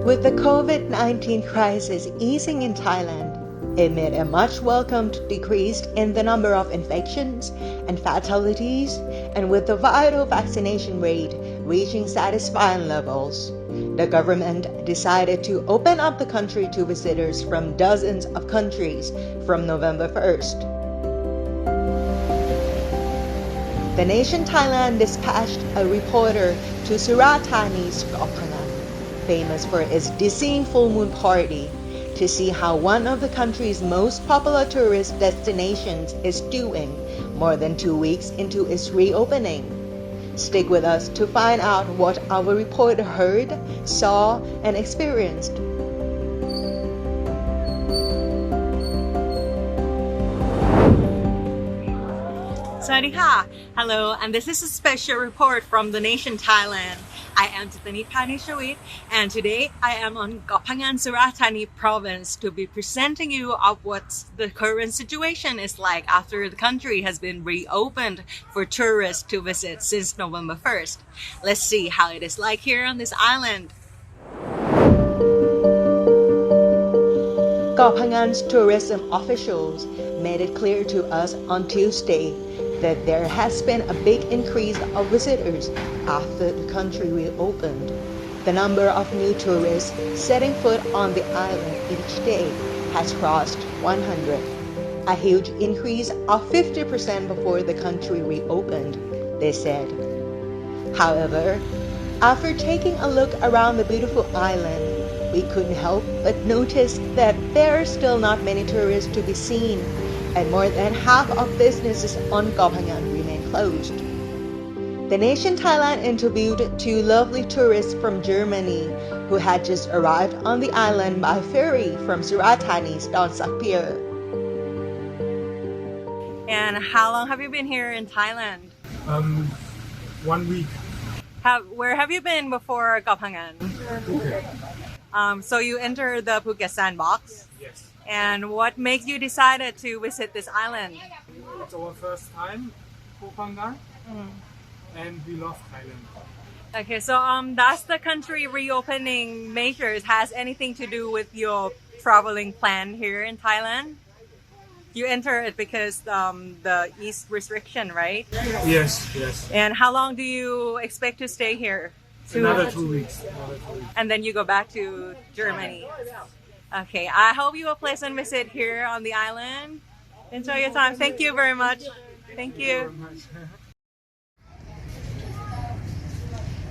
With the COVID-19 crisis easing in Thailand, amid a much welcomed decrease in the number of infections and fatalities, and with the vital vaccination rate reaching satisfying levels, the government decided to open up the country to visitors from dozens of countries from November 1st. The Nation Thailand dispatched a reporter to Surat, Thani's Koh Pha-gnan, famous for its dizzying full moon party, to see how one of the country's most popular tourist destinations is doing more than 2 weeks into its reopening. Stick with us to find out what our reporter heard, saw, and experienced. Hello, and this is a special report from the Nation Thailand. I am Thani, and today I am on Koh Pha-gnan, Surat, Thani province to be presenting you of what the current situation is like after the country has been reopened for tourists to visit since November 1st. Let's see how it is like here on this island. Koh Pha-ngan's tourism officials made it clear to us on Tuesday that there has been a big increase of visitors after the country reopened. The number of new tourists setting foot on the island each day has crossed 100, a huge increase of 50% before the country reopened, they said. However, after taking a look around the beautiful island, we couldn't help but notice that there are still not many tourists to be seen, and more than half of businesses on Koh Pha-gnan remain closed. The Nation Thailand interviewed 2 lovely tourists from Germany who had just arrived on the island by ferry from Surat, Thani's Don Pier. And how long have you been here in Thailand? 1 week. Where have you been before Koh Pha-gnan? Okay. So you entered the Phuket sandbox? Yes. And what makes you decided to visit this island? It's our first time, Koh Pha-gnan, and we love Thailand. Okay, so does the country reopening measures has anything to do with your traveling plan here in Thailand? You enter it because the east restriction, right? Yes, yes. And how long do you expect to stay here? Another 2 weeks. And then you go back to Germany. Okay, I hope you a pleasant visit here on the island. Enjoy your time. Thank you very much. Thank you.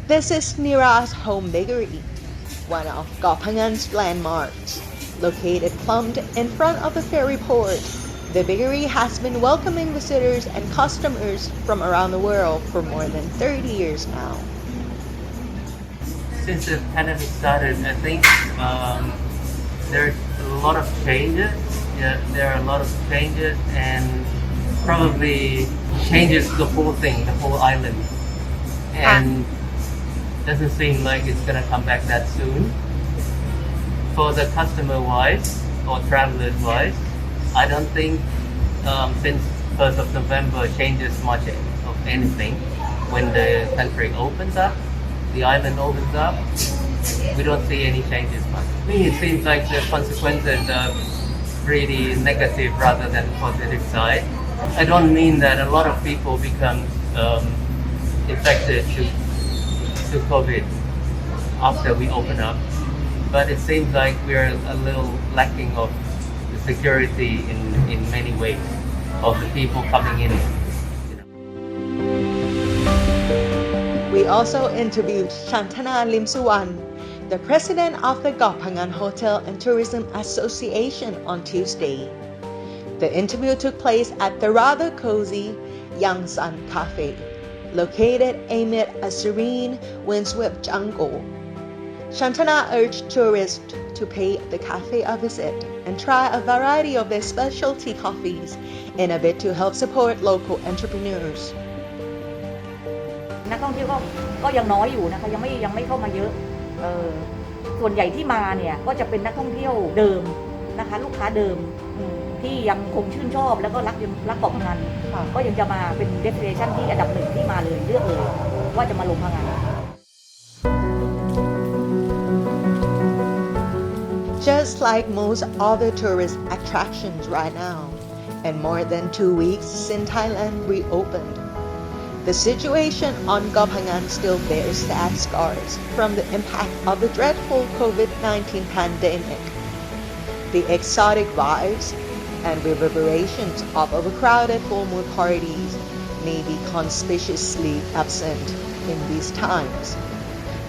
This is Nira's Home Bakery, one of Koh Pha-ngan's landmarks. Located plumped in front of the ferry port, the bakery has been welcoming visitors and customers from around the world for more than 30 years now. Since the pandemic started, I think there's a lot of changes. Yeah, there are a lot of changes, and probably changes the whole thing, the whole island. And doesn't seem like it's gonna come back that soon. For the customer-wise or travelers-wise, I don't think since 1st of November changes much of anything. When the country opens up, the island opens up, we don't see any changes much. To me, it seems like the consequences are pretty negative rather than positive side. I don't mean that a lot of people become infected to COVID after we open up, but it seems like we're a little lacking of the security in many ways of the people coming in. We also interviewed Shantana Limsuwan, the president of the Koh Pha-gnan Hotel and Tourism Association, on Tuesday. The interview took place at the rather cozy Young Sun Cafe, located amid a serene, windswept jungle. Shantana urged tourists to pay the cafe a visit and try a variety of their specialty coffees in a bid to help support local entrepreneurs. นักท่องเที่ยวก็ยังน้อยอยู่นะคะยังไม่เข้ามาเยอะส่วนใหญ่ที่มาเนี่ยก็จะเป็นนักท่องเที่ยวเดิมนะคะลูกค้าเดิมที่ยังคงชื่นชอบแล้วก็รักเกาะพะงันก็ยังจะมาเป็นเดสติเนชั่นที่อันดับ 1ที่มาเลยเลือกเลยว่าจะมาลงพะงัน just like most other tourist attractions right now, and more than 2 weeks since Thailand reopened. The situation on Koh Pha-ngan still bears sad scars from the impact of the dreadful COVID-19 pandemic. The exotic vibes and reverberations of overcrowded full moon parties may be conspicuously absent in these times.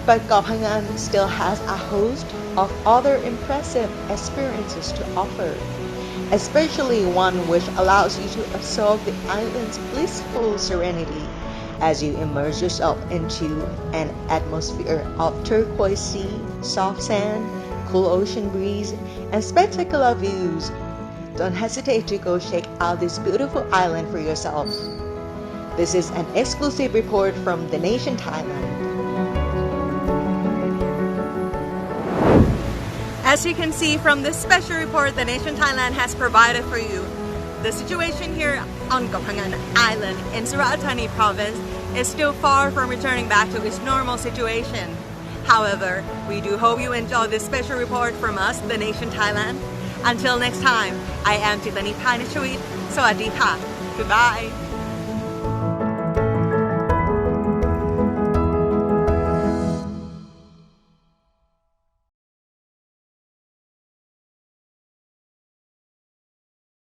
But Koh Pha-ngan still has a host of other impressive experiences to offer, especially one which allows you to absorb the island's blissful serenity as you immerse yourself into an atmosphere of turquoise sea, soft sand, cool ocean breeze, and spectacular views. Don't hesitate to go check out this beautiful island for yourself. This is an exclusive report from the Nation Thailand. As you can see from this special report the Nation Thailand has provided for you, the situation here on Koh Pha-ngan Island in Surat, Thani province is still far from returning back to its normal situation. However, we do hope you enjoy this special report from us, the Nation Thailand. Until next time, I am Thani. Sawasdee ka. Goodbye.